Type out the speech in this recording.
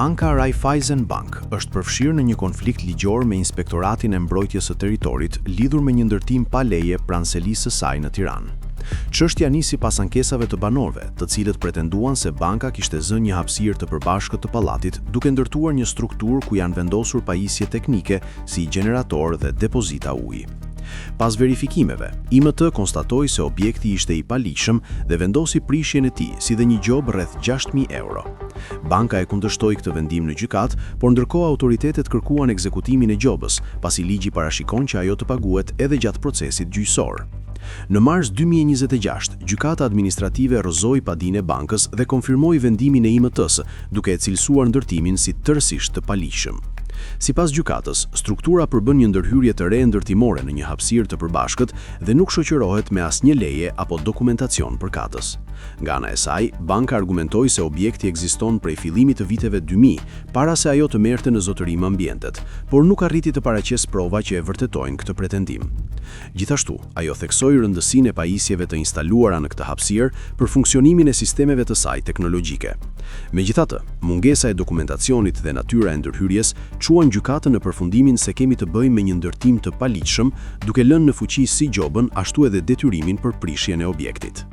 Banka Raiffeisen Bank është përfshirë në një konflikt ligjor me Inspektoratin e Mbrojtjes së Territorit lidhur me një ndërtim pa leje pranë selisë së saj në Tiranë. Çështja nisi pas ankesave të banorëve, të cilët pretenduan se banka kishte zënë një hapësirë të përbashkët të pallatit duke ndërtuar një strukturë ku janë vendosur pajisje teknike si generator dhe depozita uji. Pas verifikimeve, IMT konstatoi se objekti ishte i paligjshëm dhe vendosi prishjen e tij, si dhe një gjobë rreth 6.000 euro. Banka e kundërshtoi këtë vendim në gjykat, por ndërkohë autoritetet kërkuan ekzekutimin e gjobës, pasi ligji parashikon që ajo të paguhet edhe gjatë procesit gjyqësor. Në mars 2026, gjykata administrative rrëzoi padinë e bankës dhe konfirmoi vendimin e IMT-s, duke e cilësuar ndërtimin si tërësisht të paligjshëm. Sipas gjykatës, struktura përbën një ndërhyrje të re ndërtimore në një hapësirë të përbashkët dhe nuk shoqërohet me asnjë leje apo dokumentacion përkatës. Nga ana e saj, banka argumentoi se objekti ekziston prej fillimit të viteve 2000, para se ajo të merrte në zotërim ambientet, por nuk arriti të paraqesë prova që e vërtetojnë këtë pretendim. Gjithashtu, ajo theksoi rëndësinë e pajisjeve të instaluara në këtë hapësirë për funksionimin e sistemeve të saj teknologjike. Megjithatë, mungesa e dokumentacionit dhe natyra e ndërhyrjes çuan gjykatën në përfundimin se kemi të bëjmë me një ndërtim të paligjshëm, duke lënë në fuqi si gjobën ashtu edhe detyrimin për prishjen e objektit.